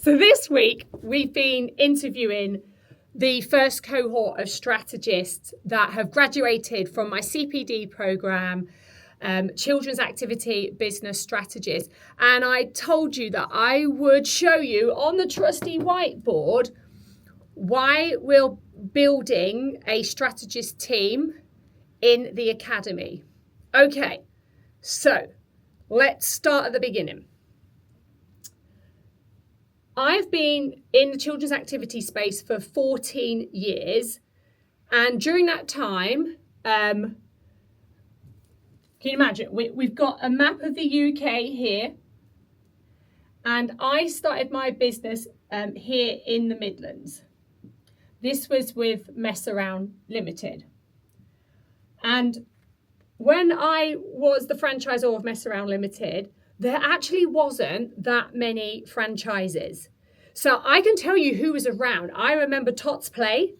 So this week, we've been interviewing the first cohort of strategists that have graduated from my CPD program, Children's Activity Business Strategist. And I told you that I would show you on the trusty whiteboard why we're building a strategist team in the academy. Okay, so let's start at the beginning. I've been in the children's activity space for 14 years, and during that time, can you imagine, we've got a map of the UK here, and I started my business here in the Midlands. This was with Mess Around Limited. And when I was the franchisor of Mess Around Limited, there actually wasn't that many franchises. So I can tell you who was around. I remember Tots Play,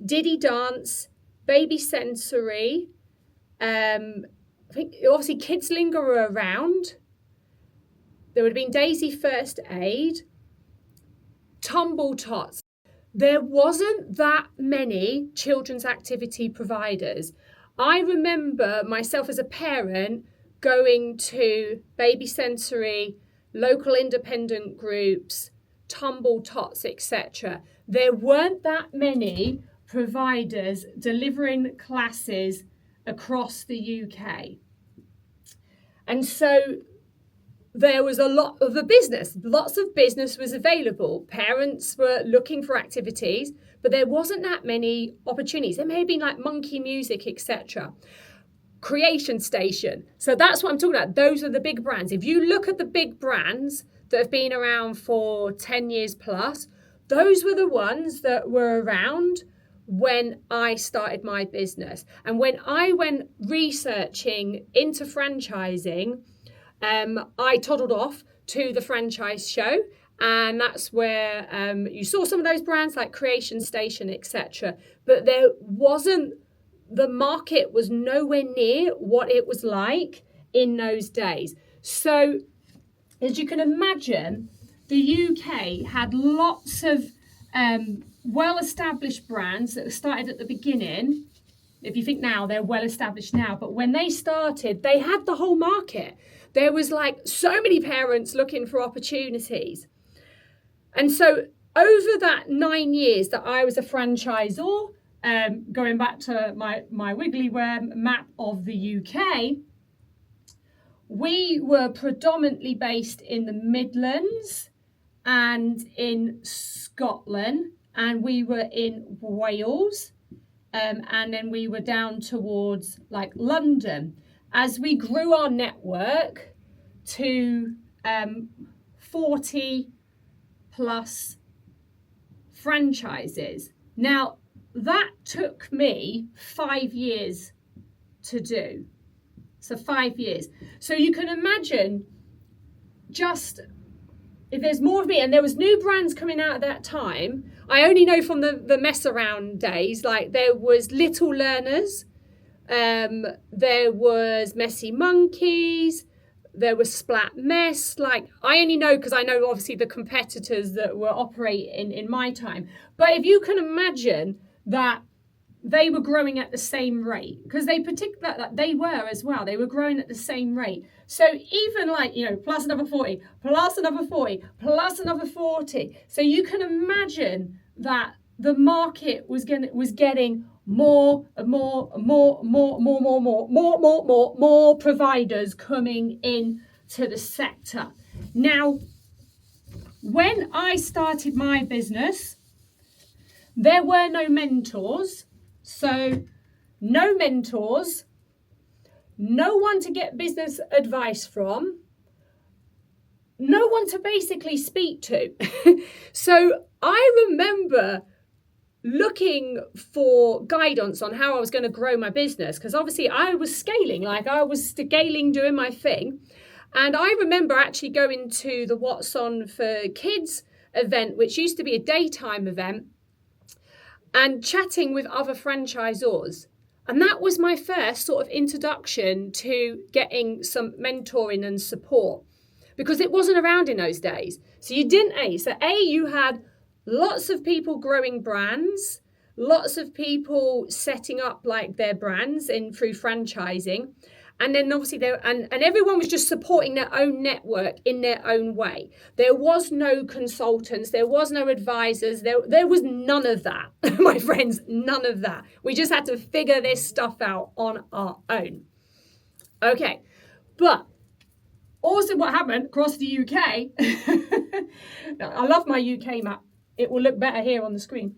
Diddy Dance, Baby Sensory. I think obviously Kids Linger were around. There would have been Daisy First Aid, Tumble Tots. There wasn't that many children's activity providers. I remember myself as a parent going to Baby Sensory, local independent groups, Tumble Tots, etc. There weren't that many providers delivering classes across the UK. And so there was a lot of lots of business was available. Parents were looking for activities, but there wasn't that many opportunities. There may have been like Monkey Music, etc. Creation Station. So that's what I'm talking about. Those are the big brands. If you look at the big brands that have been around for 10 years plus, those were the ones that were around when I started my business. And when I went researching into franchising, I toddled off to the franchise show, and that's where you saw some of those brands like Creation Station, etc. But the market was nowhere near what it was like in those days. So as you can imagine, the UK had lots of well-established brands that started at the beginning. If you think now, they're well-established now, but when they started, they had the whole market. There was like so many parents looking for opportunities. And so over that 9 years that I was a franchisor, going back to my wiggly worm map of the UK, we were predominantly based in the Midlands and in Scotland, and we were in Wales, and then we were down towards like London. As we grew our network to 40 plus franchises. Now, that took me 5 years to do. So 5 years. So you can imagine just if there's more of me, and there was new brands coming out at that time. I only know from the Mess Around days, like there was Little Learners, there was Messy Monkeys, there was Splat Mess. Like I only know because I know obviously the competitors that were operating in my time. But if you can imagine that they were growing at the same rate, because they were as well. They were growing at the same rate. So even like, plus another 40, plus another 40, plus another 40. So you can imagine that the market was getting more providers coming in to the sector. Now, when I started my business, there were no mentors. So no mentors, no one to get business advice from, no one to basically speak to. So I remember looking for guidance on how I was going to grow my business, because obviously I was scaling doing my thing. And I remember actually going to the What's On for Kids event, which used to be a daytime event, and chatting with other franchisors. And that was my first sort of introduction to getting some mentoring and support. because it wasn't around in those days. So you didn't, so you had lots of people growing brands, lots of people setting up like their brands through franchising. And then obviously and everyone was just supporting their own network in their own way. There was no consultants, there was no advisors, there was none of that, my friends, none of that. We just had to figure this stuff out on our own. Okay, but also what happened across the UK, I love my UK map. It will look better here on the screen.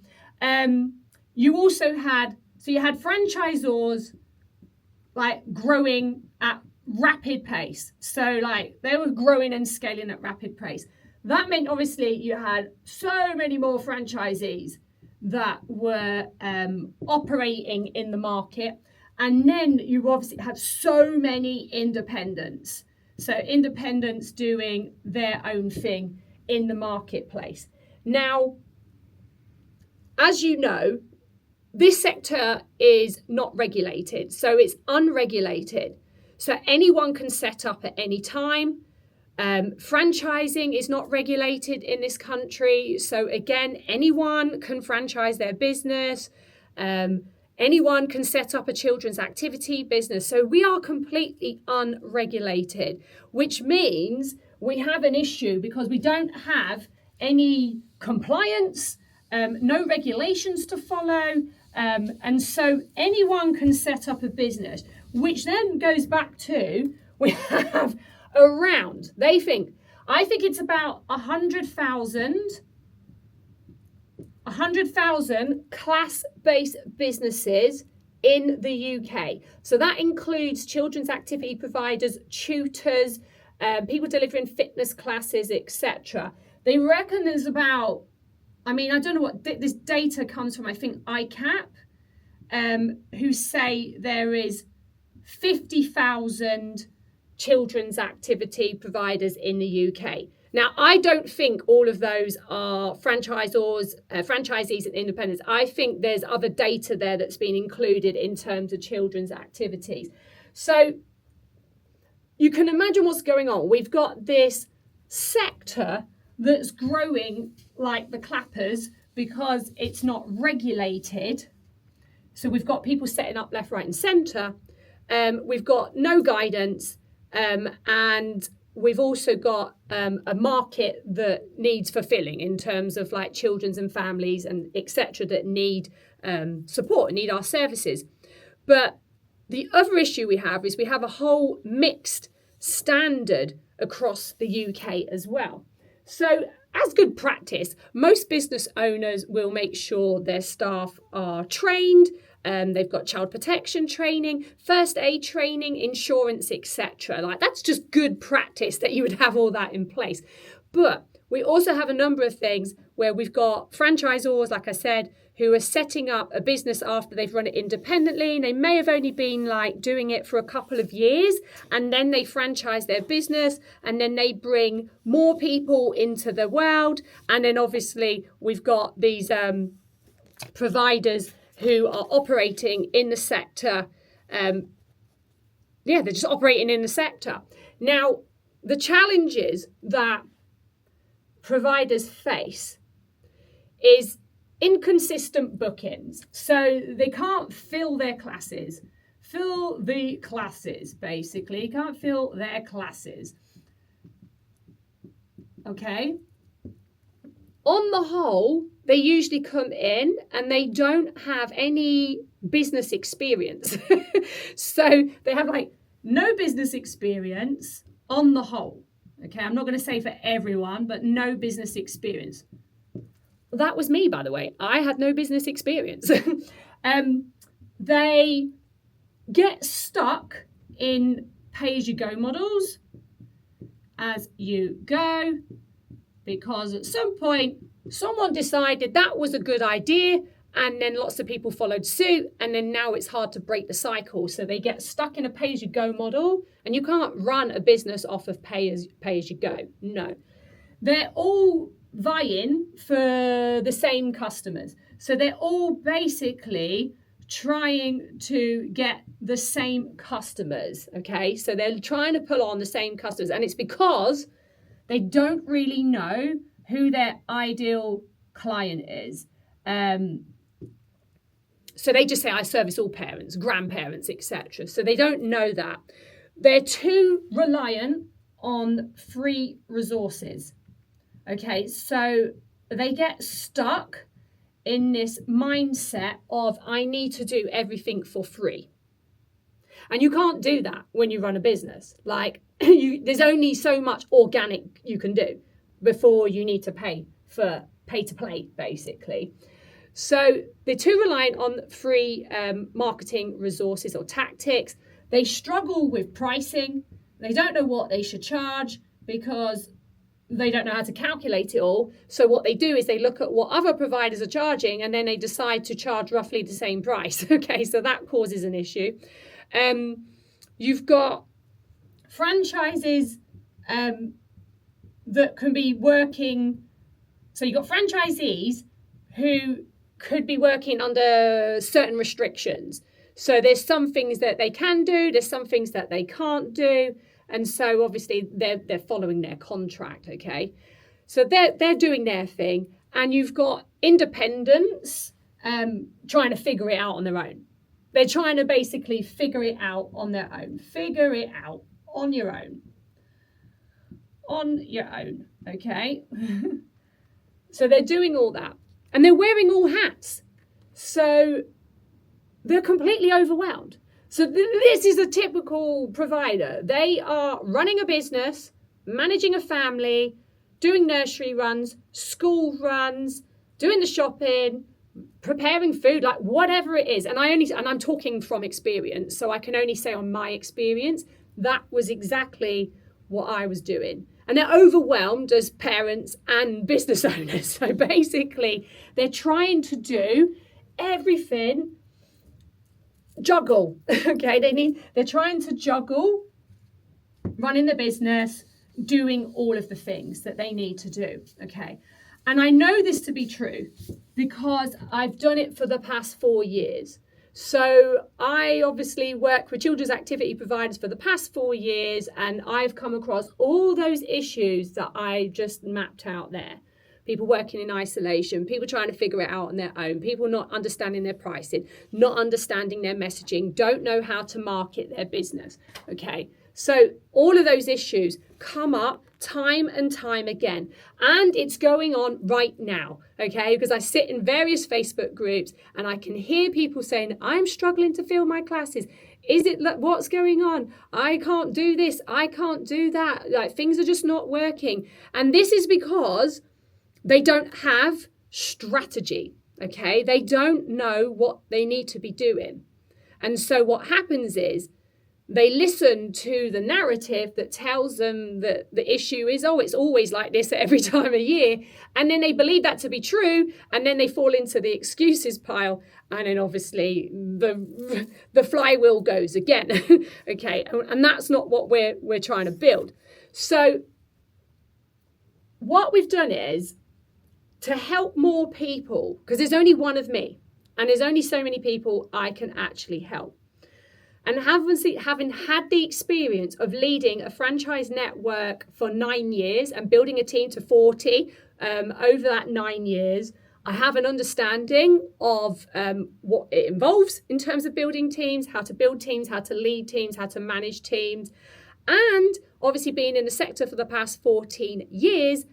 You also had franchisors like growing at rapid pace. So like they were growing and scaling at rapid pace. That meant obviously you had so many more franchisees that were operating in the market. And then you obviously have so many independents. So independents doing their own thing in the marketplace. Now, as you know, this sector is not regulated, so it's unregulated. So anyone can set up at any time. Franchising is not regulated in this country. So again, anyone can franchise their business. Anyone can set up a children's activity business. So we are completely unregulated, which means we have an issue because we don't have any compliance, no regulations to follow. And so anyone can set up a business, which then goes back to, we have around, I think it's about 100,000 class-based businesses in the UK. So that includes children's activity providers, tutors, people delivering fitness classes, etc. They reckon there's about, I don't know what this data comes from, I think ICAP, who say there is 50,000 children's activity providers in the UK. Now, I don't think all of those are franchisees and independents. I think there's other data there that's been included in terms of children's activities. So you can imagine what's going on. We've got this sector that's growing like the clappers because it's not regulated. So we've got people setting up left, right and centre. We've got no guidance, and we've also got a market that needs fulfilling in terms of like children's and families and etc. that need support, need our services. But the other issue we have is we have a whole mixed standard across the UK as well. So as good practice, most business owners will make sure their staff are trained. They've got child protection training, first aid training, insurance, etc. Like that's just good practice that you would have all that in place. But we also have a number of things where we've got franchisors, like I said, who are setting up a business after they've run it independently. And they may have only been like doing it for a couple of years, and then they franchise their business, and then they bring more people into the world. And then obviously we've got these providers who are operating in the sector. They're just operating in the sector. Now, the challenges that providers face is inconsistent bookings. So they can't fill their classes. Basically. Can't fill their classes. Okay. On the whole, they usually come in and they don't have any business experience. So they have like no business experience on the whole. Okay, I'm not going to say for everyone, but no business experience. That was me, by the way. I had no business experience. They get stuck in pay-as-you-go models as you go, because at some point someone decided that was a good idea, and then lots of people followed suit, and then now it's hard to break the cycle. So they get stuck in a pay-as-you-go model, and you can't run a business off of pay-as-you-go. No. They're all vying for the same customers. So they're all basically trying to get the same customers, okay? So they're trying to pull on the same customers, and it's because they don't really know who their ideal client is. So they just say, I service all parents, grandparents, etc. So they don't know that. They're too reliant on free resources. Okay, so they get stuck in this mindset of, I need to do everything for free. And you can't do that when you run a business. Like, there's only so much organic you can do before you need to pay to play, basically. So they're too reliant on free marketing resources or tactics. They struggle with pricing. They don't know what they should charge because they don't know how to calculate it all. So what they do is they look at what other providers are charging and then they decide to charge roughly the same price. Okay, so that causes an issue. You've got franchises that can be working. So you've got franchisees who could be working under certain restrictions. So there's some things that they can do, there's some things that they can't do. And so obviously they're following their contract, okay? So they're doing their thing. And you've got independents trying to figure it out on their own. They're trying to basically figure it out on their own. Figure it out on your own. On your own, okay? So they're doing all that. And they're wearing all hats. So they're completely overwhelmed. So this is a typical provider. They are running a business, managing a family, doing nursery runs, school runs, doing the shopping, preparing food, like whatever it is. And I'm talking from experience, so I can only say on my experience, that was exactly what I was doing. And they're overwhelmed as parents and business owners. So basically, they're trying to do everything, juggle. Okay, they're trying to juggle running the business, doing all of the things that they need to do. Okay, and I know this to be true because I've done it for the past 4 years. So I obviously work with children's activity providers for the past 4 years, and I've come across all those issues that I just mapped out there. People working in isolation, people trying to figure it out on their own, people not understanding their pricing, not understanding their messaging, don't know how to market their business. Okay, so all of those issues come up time and time again, and it's going on right now, okay, because I sit in various Facebook groups and I can hear people saying, I'm struggling to fill my classes. Is it, what's going on? I can't do this, I can't do that, like things are just not working. And this is because they don't have strategy, okay? They don't know what they need to be doing. And so what happens is they listen to the narrative that tells them that the issue is, oh, it's always like this every time of year. And then they believe that to be true. And then they fall into the excuses pile. And then obviously the flywheel goes again. Okay. And that's not what we're trying to build. So what we've done is to help more people, because there's only one of me and there's only so many people I can actually help. And having had the experience of leading a franchise network for 9 years and building a team to 40 over that 9 years, I have an understanding of what it involves in terms of building teams, how to build teams, how to lead teams, how to manage teams. And obviously being in the sector for the past 14 years,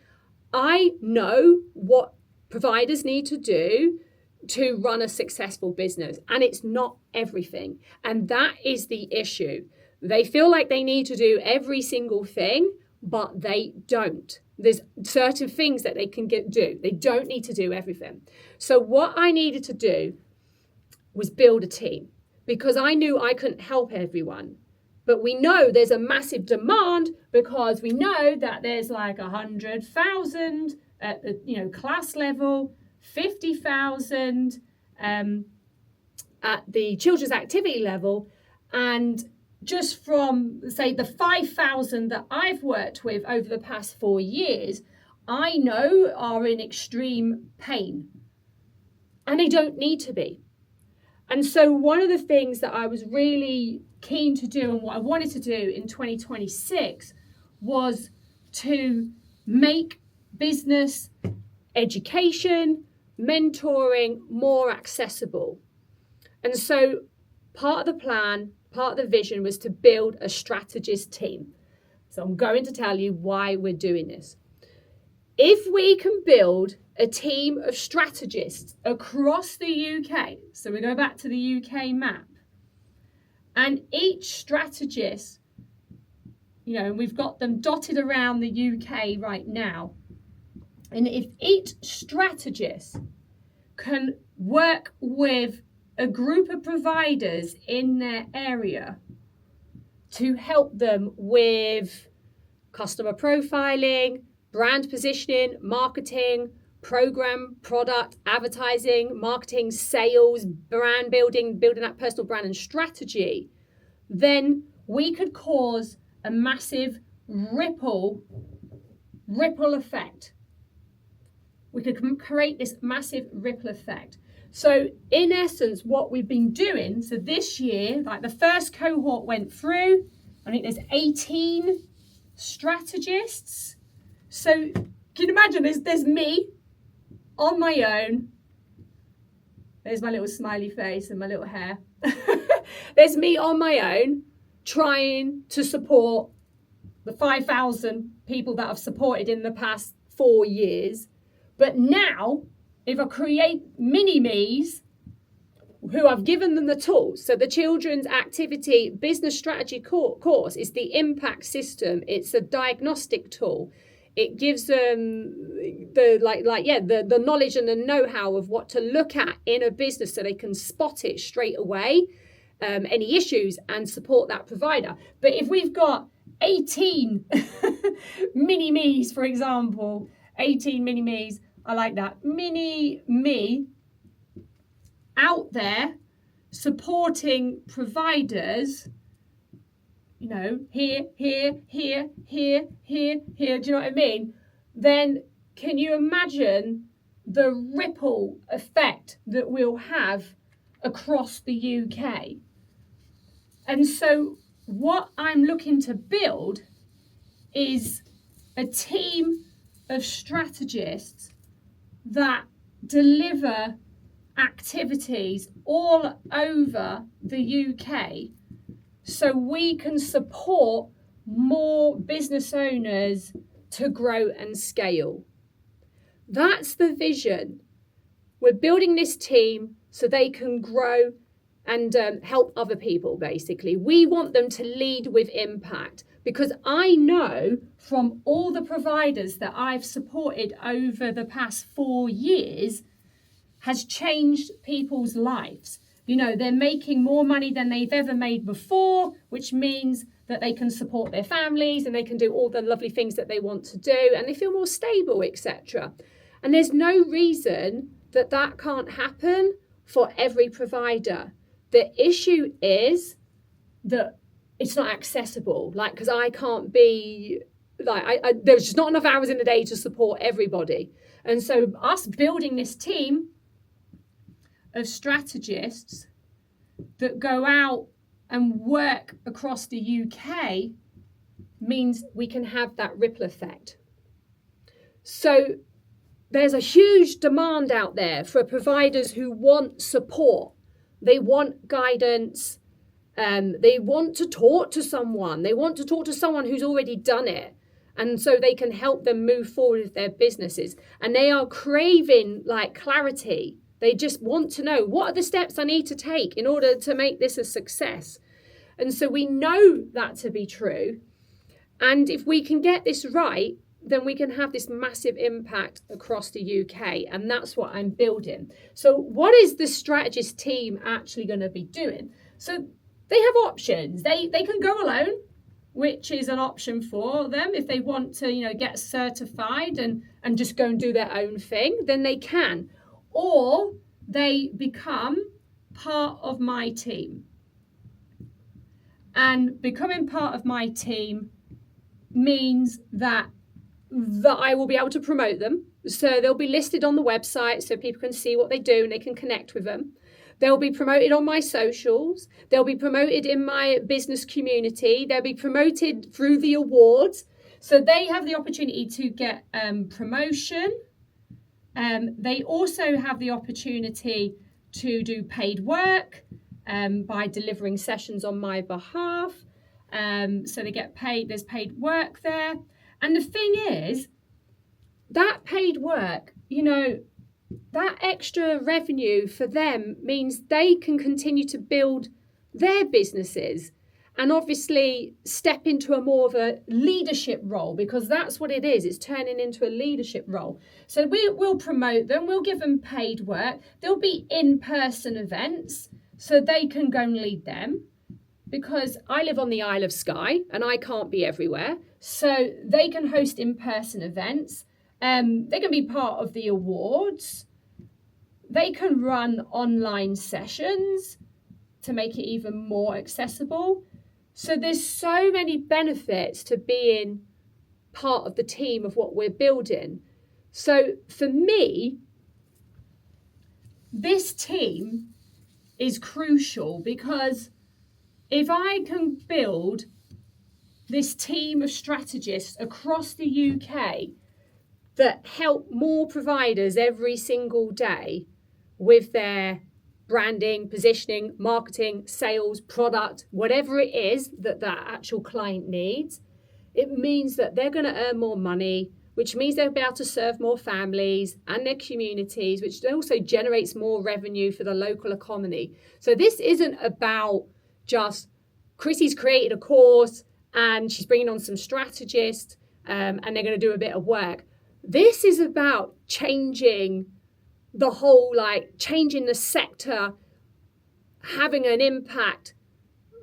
I know what providers need to do to run a successful business, and it's not everything. And that is the issue. They feel like they need to do every single thing, but they don't. There's certain things that they can do. They don't need to do everything. So what I needed to do was build a team, because I knew I couldn't help everyone. But we know there's a massive demand, because we know that there's like 100,000 at the class level, 50,000 at the children's activity level, and just from, say, the 5,000 that I've worked with over the past 4 years, I know are in extreme pain, and they don't need to be. And so one of the things that I was really keen to do, and what I wanted to do in 2026, was to make business education, mentoring more accessible. And so part of the plan, part of the vision was to build a strategist team. So I'm going to tell you why we're doing this. If we can build a team of strategists across the UK, so we go back to the UK map, and each strategist, we've got them dotted around the UK right now, and if each strategist can work with a group of providers in their area to help them with customer profiling, brand positioning, marketing, program, product, advertising, marketing, sales, brand building, building that personal brand and strategy, then we could cause a massive ripple effect. We could create this massive ripple effect. So in essence, what we've been doing, so this year, like the first cohort went through, I think there's 18 strategists. So can you imagine, there's me on my own. There's my little smiley face and my little hair. There's me on my own trying to support the 5,000 people that I've supported in the past 4 years. But now, if I create mini-me's who I've given them the tools, so the Children's Activity Business Strategy course is the impact system. It's a diagnostic tool. It gives them the knowledge and the know-how of what to look at in a business so they can spot it straight away, any issues, and support that provider. But if we've got 18 mini-me's, for example, 18 mini-me's, I like that, mini-me out there supporting providers, here, do you know what I mean? Then can you imagine the ripple effect that we'll have across the UK? And so what I'm looking to build is a team of strategists that deliver activities all over the UK so we can support more business owners to grow and scale. That's the vision. We're building this team so they can grow and help other people, basically. We want them to lead with impact, because I know from all the providers that I've supported over the past 4 years has changed people's lives. They're making more money than they've ever made before, which means that they can support their families and they can do all the lovely things that they want to do, and they feel more stable, etc. And there's no reason that that can't happen for every provider. The issue is that it's not accessible, because I can't be, there's just not enough hours in the day to support everybody. And so us building this team of strategists that go out and work across the UK means we can have that ripple effect. So there's a huge demand out there for providers who want support. They want guidance. They want to talk to someone. They want to talk to someone who's already done it. And so they can help them move forward with their businesses. And they are craving clarity. They just want to know, what are the steps I need to take in order to make this a success? And so we know that to be true. And if we can get this right, then we can have this massive impact across the UK. And that's what I'm building. So what is the strategist team actually going to be doing? So they have options. They can go alone, which is an option for them. If they want to, get certified and just go and do their own thing, then they can. Or they become part of my team. And becoming part of my team means that I will be able to promote them. So they'll be listed on the website so people can see what they do and they can connect with them. They'll be promoted on my socials. They'll be promoted in my business community. They'll be promoted through the awards. So they have the opportunity to get promotion. They also have the opportunity to do paid work by delivering sessions on my behalf. So they get paid, there's paid work there. And the thing is, that paid work, you know, that extra revenue for them means they can continue to build their businesses and obviously step into a more of a leadership role, because that's what it is. It's turning into a leadership role. So we'll promote them. We'll give them paid work. There'll be in-person events so they can go and lead them, because I live on the Isle of Skye and I can't be everywhere. So they can host in-person events. They can be part of the awards. They can run online sessions to make it even more accessible. So there's so many benefits to being part of the team of what we're building. So for me, this team is crucial, because if I can build this team of strategists across the UK that help more providers every single day with their branding, positioning, marketing, sales, product, whatever it is that that actual client needs, it means that they're going to earn more money, which means they'll be able to serve more families and their communities, which also generates more revenue for the local economy. So this isn't about just Chrissy's created a course and she's bringing on some strategists and they're going to do a bit of work. This is about changing the whole, like changing the sector, having an impact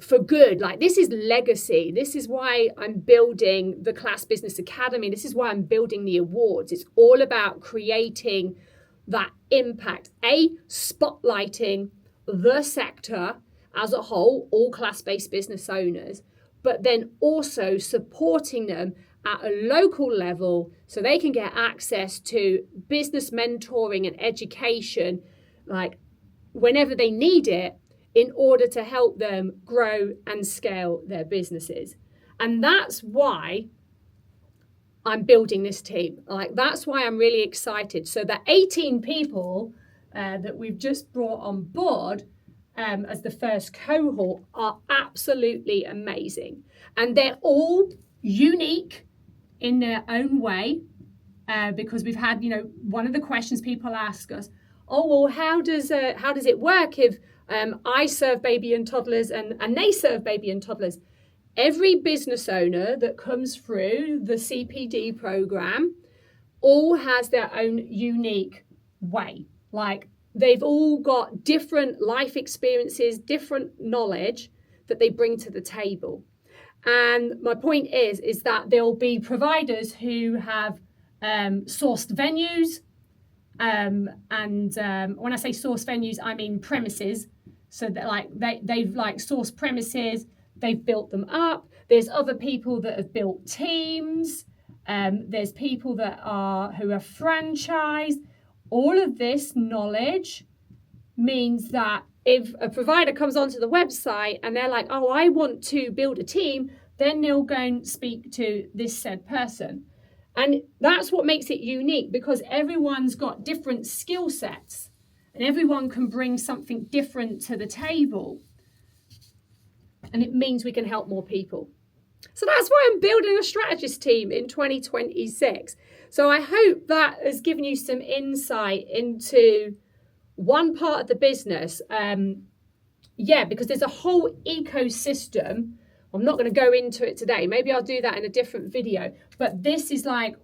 for good. Like, this is legacy. This is why I'm building the Class Business Academy. This is why I'm building the awards. It's all about creating that impact, spotlighting the sector as a whole, all class-based business owners, but then also supporting them at a local level so they can get access to business mentoring and education, like whenever they need it, in order to help them grow and scale their businesses. And that's why I'm building this team. Like, that's why I'm really excited. So the 18 people that we've just brought on board as the first cohort are absolutely amazing. And they're all unique in their own way, because we've had, you know, one of the questions people ask us, oh, well, how does it work if I serve baby and toddlers and they serve baby and toddlers? Every business owner that comes through the CPD program all has their own unique way. Like, they've all got different life experiences, different knowledge that they bring to the table. And my point is that there'll be providers who have sourced venues. And when I say source venues, I mean premises. So that, like, they've like sourced premises, they've built them up. There's other people that have built teams. There's people that who are franchised. All of this knowledge means that if a provider comes onto the website and they're like, oh, I want to build a team, then they'll go and speak to this said person. And that's what makes it unique, because everyone's got different skill sets and everyone can bring something different to the table. And it means we can help more people. So that's why I'm building a strategist team in 2026. So I hope that has given you some insight into one part of the business. Because there's a whole ecosystem. I'm not going to go into it today. Maybe I'll do that in a different video. But this is like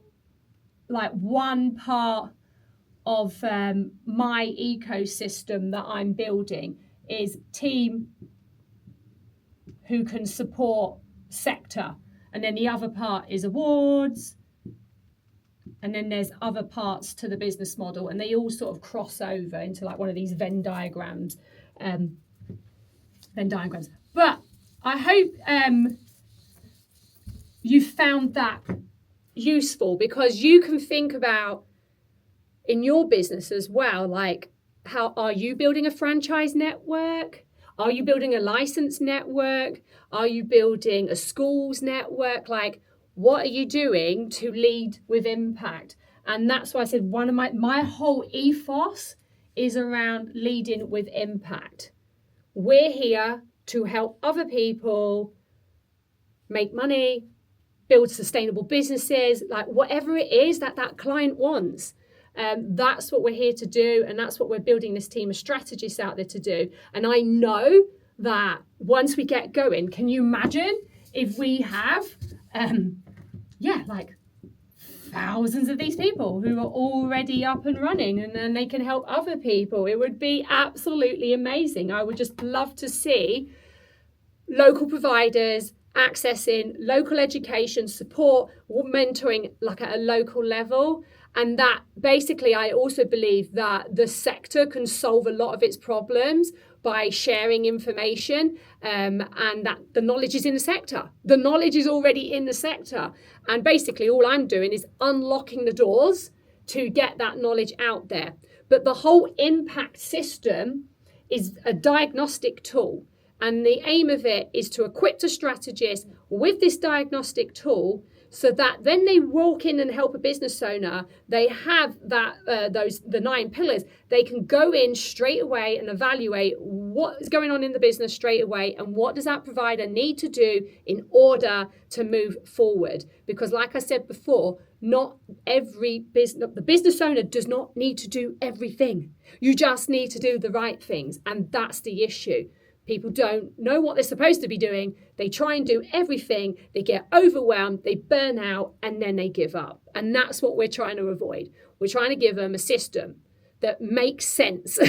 one part of my ecosystem that I'm building, is team who can support sector. And then the other part is awards. And then there's other parts to the business model. And they all sort of cross over into like one of these Venn diagrams. But I hope you found that useful, because you can think about in your business as well, like, how are you building a franchise network? Are you building a license network? Are you building a schools network? Like, What are you doing to lead with impact? And that's why I said one of my whole ethos is around leading with impact. We're here to help other people make money, build sustainable businesses, like whatever it is that client wants. That's what we're here to do, and that's what we're building this team of strategists out there to do. And I know that once we get going, can you imagine if we have, like thousands of these people who are already up and running, and then they can help other people? It would be absolutely amazing. I would just love to see local providers accessing local education support, mentoring like at a local level. And that basically, I also believe that the sector can solve a lot of its problems by sharing information, and that the knowledge is in the sector. The knowledge is already in the sector. And basically all I'm doing is unlocking the doors to get that knowledge out there. But the whole impact system is a diagnostic tool. And the aim of it is to equip the strategist with this diagnostic tool so that when they walk in and help a business owner, they have that the 9 pillars. They can go in straight away and evaluate what is going on in the business straight away, and what does that provider need to do in order to move forward. Because like I said before, not every business, the business owner does not need to do everything. You just need to do the right things, and that's the issue. People don't know what they're supposed to be doing. They try and do everything. They get overwhelmed, they burn out, and then they give up. And that's what we're trying to avoid. We're trying to give them a system that makes sense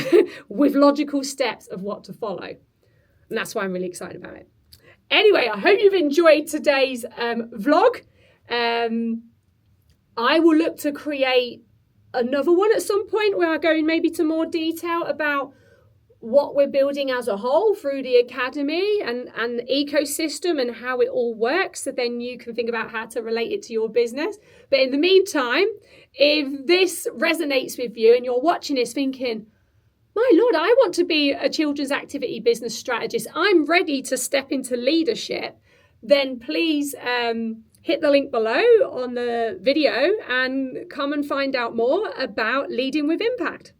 with logical steps of what to follow. And that's why I'm really excited about it. Anyway, I hope you've enjoyed today's vlog. I will look to create another one at some point where I go in maybe to more detail about what we're building as a whole through the academy and the ecosystem and how it all works, so then you can think about how to relate it to your business. But in the meantime, if this resonates with you and you're watching this thinking, my Lord, I want to be a children's activity business strategist, I'm ready to step into leadership, then please hit the link below on the video and come and find out more about leading with impact.